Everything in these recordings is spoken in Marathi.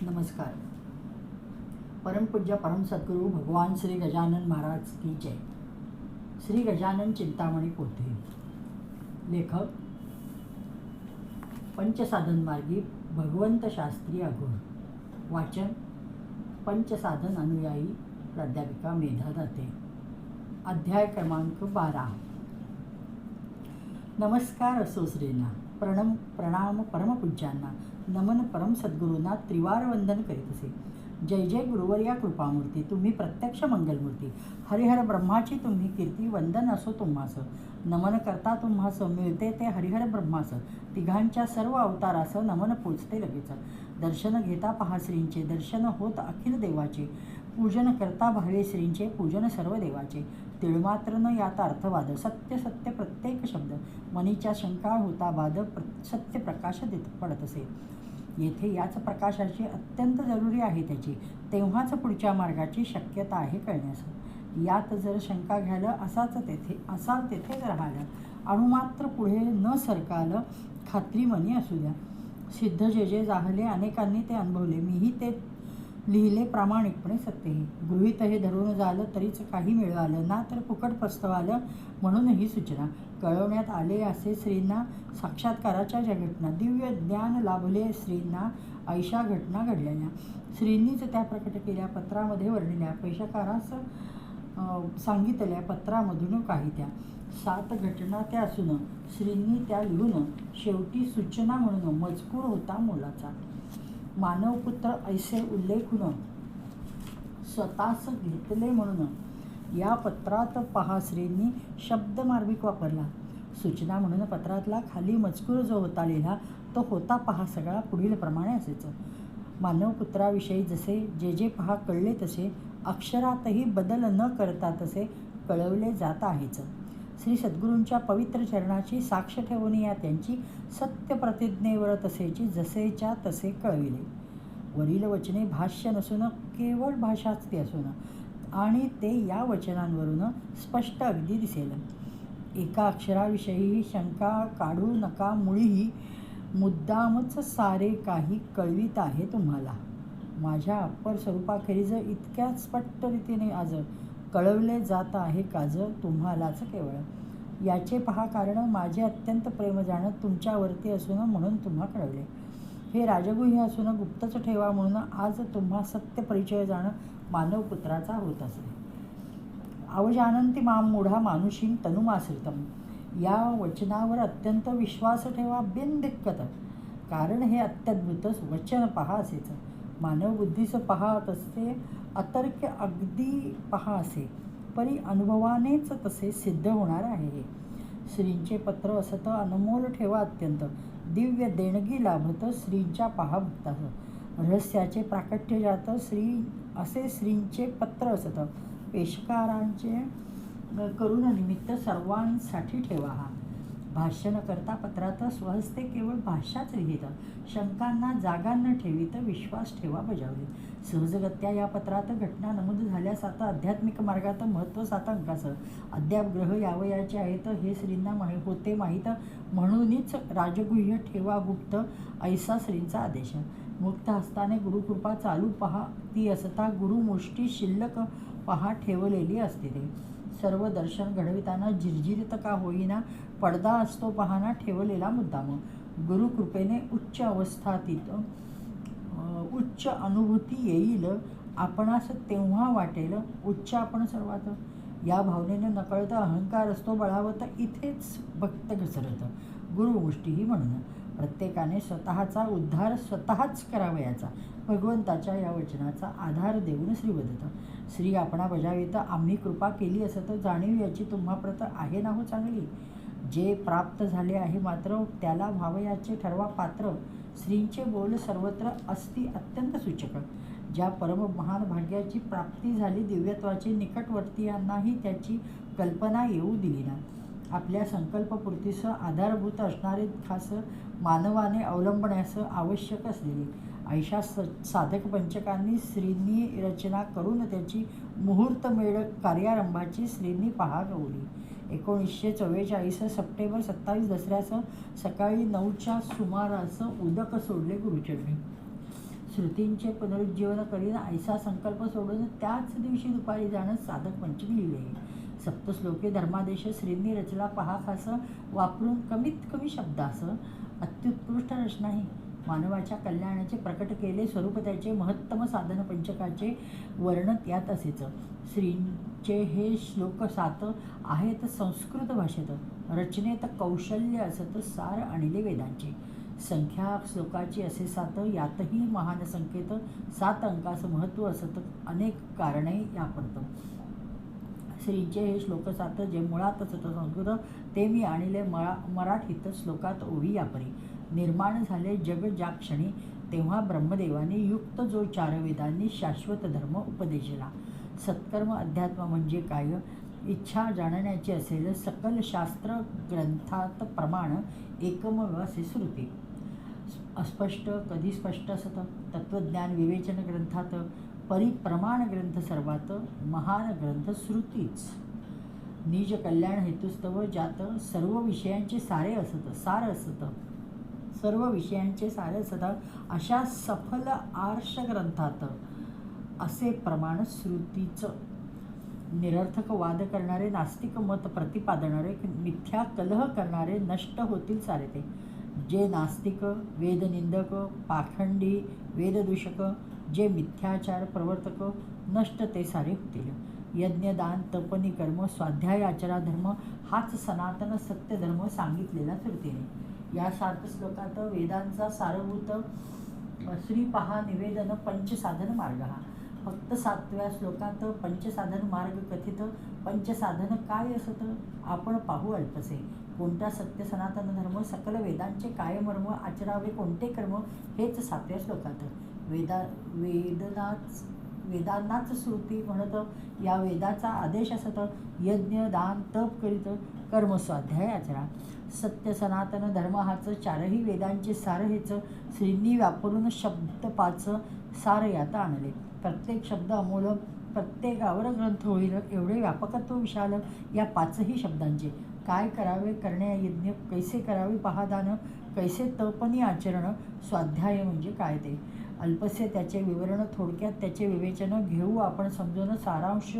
नमस्कार. परमपूज्य परम सद्गुरू भगवान श्री गजानन महाराज की जय. श्री गजानन चिंतामणी पोथी. लेखक पंचसाधन मार्गी भगवंत शास्त्री अघोर. वाचन पंचसाधन अनुयायी प्राध्यापिका मेधा दाते. अध्याय क्रमांक 12. नमस्कार असो श्रींना. प्रणाम परमपूज्यांना. नमन परम सद्गुरूंना त्रिवार वंदन करीत असे. जय जय गुरुवर्या कृपामूर्ती. तुम्ही प्रत्यक्ष मंगलमूर्ती. हरिहर ब्रह्माची तुम्ही कीर्ती. वंदन असो तुम्हास. नमन करता तुम्हास. मिळते ते हरिहर ब्रह्मास. तिघांच्या सर्व अवतारास नमन पोचते लगेच. दर्शन घेता पहा श्रींचे. दर्शन होत अखिल देवाचे. पूजन करता भावे श्रींचे. पूजन सर्व देवाचे. तिळमात्र न यात अर्थवाद. सत्य सत्य प्रत्येक शब्द. मनीच्या शंका होता बाद. सत्य प्रकाश देत पडत असे. येथे याच प्रकाशाची अत्यंत जरुरी आहे त्याची. तेव्हाच पुढच्या मार्गाची शक्यता आहे कळण्यास. यात जर शंका घ्यायला असाल तेथेच राहायला. अणुमात्र पुढे न सरकाल. खात्री मनी असू द्या. सिद्ध जे जे जाहले अनेकांनी ते अनुभवले. मीही ते लिहिले प्रामाणिकपणे सत्यही. गृहीत हे धरून झालं तरीच काही मिळालं ना तर फुकट पस्तवालं. म्हणून ही सूचना कळवण्यात आले असे श्रींना. साक्षात्काराच्या ज्या घटना दिव्य ज्ञान लाभले श्रींना ऐशा घटना घडलेल्या. श्रींनीच त्या प्रकट केल्या. पत्रामध्ये वर्णिल्या. पैशाकारास सांगितल्या पत्रामधून काही त्या 7 घटना त्या असून श्रींनी त्या लिहून शेवटी सूचना म्हणून मजकूर होता मोलाचा. मानवपुत्र ऐसे उल्लेखून स्वतःस घेतले म्हणून या पत्रात पहा श्रींनी शब्द मार्मिक वापरला. सूचना म्हणून पत्रातला खाली मजकूर जो होता लिहिला तो होता पहा सगळा पुढील प्रमाणे असेच. मानवपुत्राविषयी जसे जे जे पहा कळले तसे अक्षरातही बदल न करता तसे कळवले जात आहेच. श्री सद्गुरूंच्या पवित्र चरणाची साक्ष ठेवून या त्यांची सत्य प्रतिज्ञेवर तसेची जसेच्या तसे कळविले. वरील वचने भाष्य नसून केवळ भाषाच ती असून आणि ते या वचनांवरून स्पष्ट अगदी दिसेल. एका अक्षराविषयी शंका काढू नका. मुळीही मुद्दामच सारे काही कळवित आहे तुम्हाला. माझ्या अप्पर स्वरूपाखेरीज इतक्या स्पष्ट रीतीने आज कळवले जात आहे काज तुम्हालाच केवळ. याचे पहा कारण माझे अत्यंत प्रेम जाणं तुमच्यावरती असून म्हणून तुम्हा कळवले. हे राजगुह्य असून गुप्तच ठेवा म्हणून आज तुम्हा सत्य परिचय जाणं मानवपुत्राचा होत असे. अवजानंती माम मूढा मानुषीं तनुमाश्रितम. या वचनावर अत्यंत विश्वास ठेवा बिनदिक्कत. कारण हे अत्यद्भुत वचन पहा असेच. मानवबुद्धीस पहा तसे अतर्क अगदी पहा असे. परी अनुभवानेच तसे सिद्ध होणार आहे हे. श्रींचे पत्र असत अनमोल ठेवा अत्यंत. दिव्य देणगी लाभत श्रींच्या पहा भक्तास. रहस्याचे प्राकट्य जात श्री असे श्रींचे पत्र असत. पेशकारांचे करून निमित्त सर्वांसाठी ठेवा हा. भाष्य न करता पत्रात स्वहस्ते केवळ भाषाच लिहित. शंकांना जागा न ठेवीत विश्वास ठेवा बजावले. सहजगत्या या पत्रात घटना नमूद झाल्यास आता आध्यात्मिक मार्गात महत्त्व 7 अंकासह अद्याप ग्रह यावयाचे आहेत हे श्रींना होते माहीत. म्हणूनच राजगुह्य ठेवा गुप्त ऐसा श्रींचा आदेश. मुक्त हस्ताने गुरुकृपा चालू पहा ती असता गुरुमुष्टी शिल्लक पहा ठेवलेली असते ते. सर्व दर्शन घडविताना झिरझिरीत का होईना पडदा असतो पाहना ठेवलेला मुद्दाम. गुरुकृपेने उच्च अवस्थातीत उच्च अनुभूती येईल आपणास तेव्हा वाटेल उच्च आपण सर्वात. या भावनेने नकळत अहंकार असतो बळावत इथेच भक्त घसरत. गुरुमुष्टीही म्हणून प्रत्येकाने स्वतःचा उद्धार स्वतःच करावयाचा. भगवंताच्या या वचनाचा आधार देऊन श्रीवदत. श्री आपणा बजावित आम्ही कृपा केली असत जाणीव याची तुम्हा प्रत आहे ना हो चांगली. जे प्राप्त झाले आहे मात्र त्याला व्हावयाचे ठरवा पात्र. श्रींचे बोल सर्वत्र असती अत्यंत सूचक. ज्या परम महान भाग्याची प्राप्ती झाली दिव्यत्वाची निकटवर्तीयांनाही त्याची कल्पना येऊ दिली ना. आपल्या संकल्पपूर्तीस आधारभूत असणारे खास मानवाने अवलंबण्यास आवश्यक असलेली ऐशा साधक पंचकांनी श्रींनी रचना करून त्याची मुहूर्तमेढ कार्यारंभाची श्रींनी पहा गवली. 1944 सप्टेंबर 27 दसऱ्यास सकाळी 9च्या सुमारास उदक सोडले गुरुचरणी. श्रुतींचे पुनरुज्जीवन करीन ऐसा संकल्प सोडून त्याच दिवशी दुपारी जाणं साधक पंचमी लिहिले. सप्तश्लोकी धर्मादेश श्रींनी रचला पहा खास, वापरून कमीत कमी शब्दासं अत्युत्कृष्ट रचना ही. मानवाच्या कल्याणाचे प्रकट केले स्वरूप त्याचे, महत्तम साधन पंचकाचे वर्णन यात असेच. श्रींचे हे श्लोक 7 आहेत संस्कृत भाषेत, रचनेत कौशल्य असत सार आणले वेदांचे. संख्या श्लोकाची असे 7, यातही महान संकेत 7 अंकाचं महत्त्व असत, अनेक कारणे यापरत. श्रींचे हे श्लोक 7 जे मुळात असत संस्कृत, ते मी आणले मराठीत श्लोकात ओवी यापरी. निर्माण झाले जग ज्या क्षणी, तेव्हा ब्रह्मदेवाने युक्त जो 4 वेदांनी शाश्वत धर्म उपदेशला. सत्कर्म अध्यात्म म्हणजे काय, इच्छा जाणण्याची असेल सकल शास्त्र ग्रंथात प्रमाण, एकमेव असे श्रुती. अस्पष्ट कधी स्पष्ट असत, तत्वज्ञान विवेचन ग्रंथात, परिप्रमाण ग्रंथ सर्वात, महान ग्रंथ श्रुतीच. निज कल्याण हेतुस्तव ज्यात सर्व विषयांचे सारे असत, सार असत, सर्व विषयांचे सारे असत, अशा सफल आर्ष ग्रंथात असे प्रमाण श्रुतीचं. निरर्थक वाद करणारे, नास्तिक मत प्रतिपादणारे, मिथ्या कलह करणारे नष्ट होतील सारे ते. जे नास्तिक, वेदनिंदक, पाखंडी, वेददूषक, जे मिथ्याचार प्रवर्तक, नष्ट ते सारे होतील. यज्ञ दान तप कर्म स्वाध्याय आचरा धर्म हाच सनातन सत्य धर्म सांगितलेला श्रुतीने. या 7 श्लोकात वेदांचा सारभूत श्री पहा निवेदन पंचसाधन मार्ग हा. फक्त 7व्या श्लोकात पंचसाधन मार्ग कथित. पंचसाधन काय असत आपण पाहू अल्पसे. कोणता सत्य सनातन धर्म, सकल वेदांचे काय मर्म, आचरावे कोणते कर्म, हेच 7व्या श्लोकात. वेदांनाच श्रुती म्हणत, या वेदाचा आदेश असत. यज्ञ दान तप करीत, कर्म स्वाध्याय आचरा. सत्य सनातन धर्म हाच, 4ही वेदांचे सार हेच. श्रींनी वापरून शब्द 5 सार यात आणले. प्रत्येक शब्द अमोल, प्रत्येकावर ग्रंथ होईल एवढे व्यापकत्व विशाल या 5ही शब्दांचे. काय करावे करणे यज्ञ, कैसे करावे पहादान, कैसे तपनी आचरण, स्वाध्याय म्हणजे काय ते. अल्पसे त्याचे विवरण, थोडक्यात त्याचे विवेचन घेऊ आपण समजून सारांश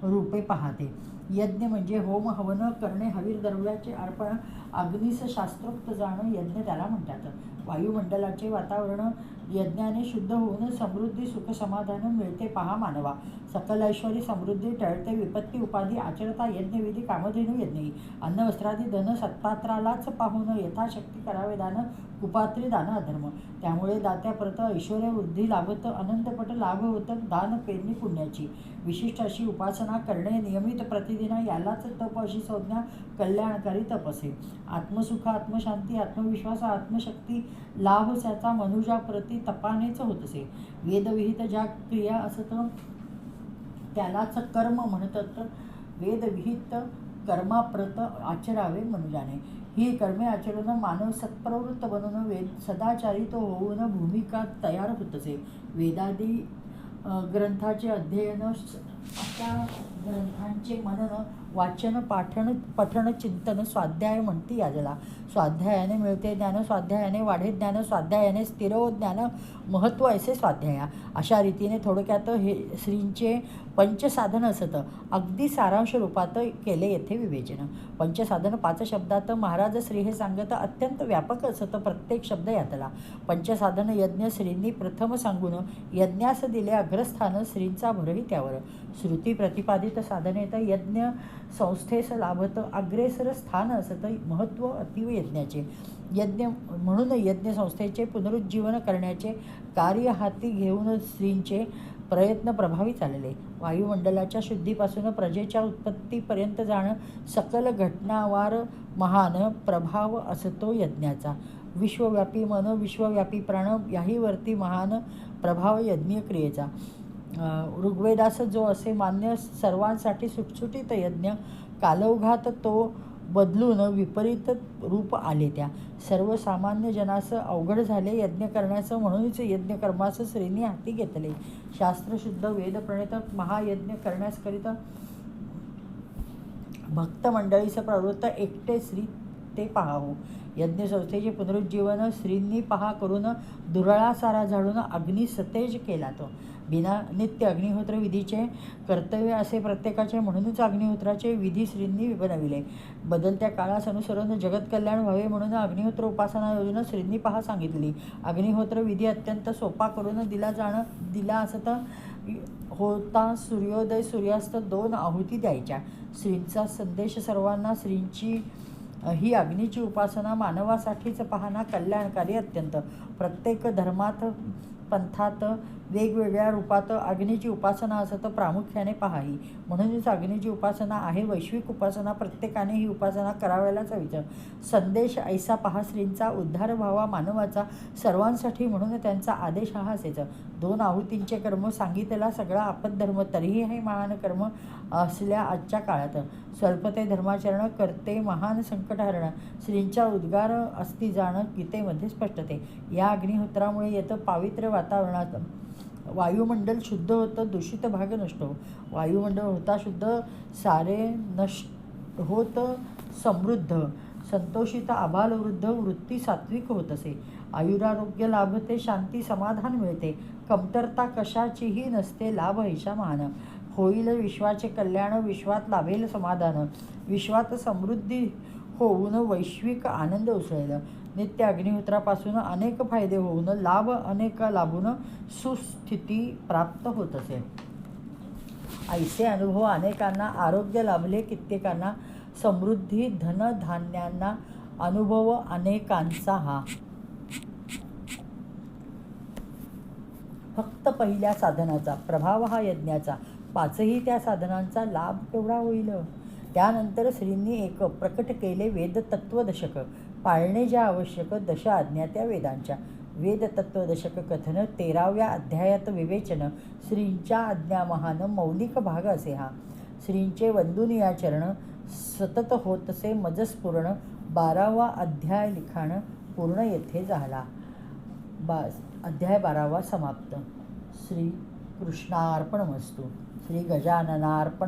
रूपे पाहते. यज्ञ म्हणजे होम हवन करणे, हवीर द्रव्याचे अर्पण, अग्नीस शास्त्रोक्त जाणं यज्ञ त्याला म्हणतात. वायुमंडलाचे वातावरण यज्ञाने शुद्ध होऊन समृद्धी सुख समाधान मिळते पहा मानवा. सकल ऐश्वरी समृद्धी टळते विपत्ती उपाधी आचरता यज्ञविधी कामधेनू यज्ञी. अन्न वस्त्रादी धन सत्पात्रालाच पाहून यथाशक्ती करावे दान, कुपात्री दान अधर्म. त्यामुळे दात्या परत ऐश्वर्य वृद्धी लाभत, अनंतपट लाभ होत दान पेरणी पुण्याची. विशिष्ट अशी उपासना करणे नियमित प्रतिदिन, यालाच तप अशी संज्ञा, कल्याणकारी तप असे. आत्मसुख आत्मशांती आत्मविश्वास आत्मशक्ती लाभ त्याचा मनुजा प्रति तपानेच होत असे. वेदविहित ज्या क्रिया असत त्यालाच कर्म म्हणतात. वेदविहित कर्माप्रत आचरावे मनुजाने. ही कर्मे आचरून मानव सत्प्रवृत्त बनून सदाचारी तो होऊन भूमिका तयार होत असे. वेदादी ग्रंथाचे अध्ययन, अशा ग्रंथांचे मनन वाचन पठण चिंतन स्वाध्याय म्हणते याला. स्वाध्यायाने मिळते ज्ञान, स्वाध्यायाने वाढे ज्ञान, स्वाध्यायाने स्थिर हो ज्ञान, महत्त्व ऐसे स्वाध्याया. अशा रीतीने थोडक्यात हे श्रींचे पंचसाधन असत. अगदी सारांश रूपात केले येथे विवेचन. पंचसाधन 5 शब्दात महाराज श्री हे सांगत, अत्यंत व्यापक असत प्रत्येक शब्द यातला. पंचसाधन यज्ञ श्रींनी प्रथम सांगून यज्ञास दिले अग्रस्थान, श्रींचा भरही त्यावर. श्रुती प्रतिपादित साधनेत यज्ञ संस्थेस लाभत अग्रेसर स्थान असत, महत्त्व अतीव यज्ञाचे. यज्ञ म्हणून यज्ञ संस्थेचे पुनरुज्जीवन करण्याचे कार्य हाती घेऊन श्रींचे प्रयत्न प्रभावी चालले. वायुमंडलाच्या शुद्धीपासून प्रजेच्या उत्पत्तीपर्यंत जाणं, सकल घटनावार महान प्रभाव असतो यज्ञाचा. विश्वव्यापी मन, विश्वव्यापी प्राण याहीवरती महान प्रभाव यज्ञीय क्रियेचा. ऋग्वेदास जो असे मान्य सर्वांसाठी सुटसुटीत यज्ञ, कालौघात तो बदलून विपरीत रूप आले. त्या सर्वसामान्य जनास अवघड झाले यज्ञ करण्याचं, म्हणूनच यज्ञकर्मास श्रींनी हाती घेतले. शास्त्रशुद्ध वेदप्रणीत महायज्ञ करण्यास करिता भक्त मंडळीस प्रवृत्त एकटे श्री ते पाहावो. यज्ञसंस्थेचे पुनरुज्जीवन श्रींनी पहा करून दुरळा सारा झाडून अग्नी सतेज केला तो. बिना नित्य अग्निहोत्र विधीचे कर्तव्य असे प्रत्येकाचे, म्हणूनच अग्निहोत्राचे विधी श्रींनी बनविले. बदलत्या काळास अनुसरून जगत कल्याण व्हावे म्हणून अग्निहोत्र उपासना योजना श्रींनी पहा सांगितली. अग्निहोत्र विधी अत्यंत सोपा करून दिला असत होता. सूर्योदय सूर्यास्त 2 आहुती द्यायच्या. श्रींचा संदेश सर्वांना. श्रींची ही अग्नीची उपासना मानवासाठीच पाहणा कल्याणकारी अत्यंत. प्रत्येक धर्मात पंथात वेगवेगळ्या रूपात अग्नीची उपासना असत प्रामुख्याने पाहावी. म्हणूनच अग्नीची उपासना आहे वैश्विक उपासना. प्रत्येकाने ही उपासना करावयालाच हवीच. संदेश ऐसा पहा श्रींचा, उद्धार व्हावा मानवाचा सर्वांसाठी म्हणून त्यांचा आदेश हा असेच. 2 आहुतींचे कर्म सांगितला सगळा आपद्धर्म, तरीही हे महान कर्म असल्या आजच्या काळात. स्वल्पते धर्माचरण करते महान संकटहरण, श्रींचा उद्गार असती जाण गीतेमध्ये स्पष्टते. या अग्निहोत्रामुळे येतं पावित्र्य वातावरणात. वायुमंडल शुद्ध होतं, दूषित भाग नष्ट हो. वायुमंडल होता शुद्ध, सारे नष्ट होत समृद्ध. संतोषित आबालवृद्ध, वृत्ती सात्विक होत असे. आयुरारोग्य लाभते, शांती समाधान मिळते. कमतरता कशाचीही नसते, लाभ ऐशा महान. होईल विश्वाचे कल्याण, विश्वात लाभेल समाधान. विश्वात समृद्धी होऊन वैश्विक आनंद उसळेल. नित्य अग्निहोत्रापासून अनेक फायदे होऊन लाभ अनेक लाभून सुस्थिती प्राप्त होत असे. ऐसे अनुभव अनेकांना. आरोग्य लाभले कित्येकांना, समृद्धी धनधान्यांना अनुभव अनेकांचा हा. फक्त पहिल्या साधनाचा प्रभाव हा यज्ञाचा, 5ही त्या साधनांचा लाभ केवढा होईल. त्यानंतर श्रींनी एक प्रकट केले वेद तत्वदशक. पाळणे ज्या आवश्यक 10 आज्ञा त्या वेदांच्या. वेद तत्वदशक कथन 13व्या अध्यायात विवेचन. श्रींच्या आज्ञा महान मौलिक भाग असे हा. श्रींचे वंदनीय चरण सतत होतसे मजस्पूर्ण. 12वा अध्याय लिखाण पूर्ण येथे झाला. अध्याय 12वा समाप्त. श्री कृष्णार्पणमस्तु. श्री गजाननार्पण.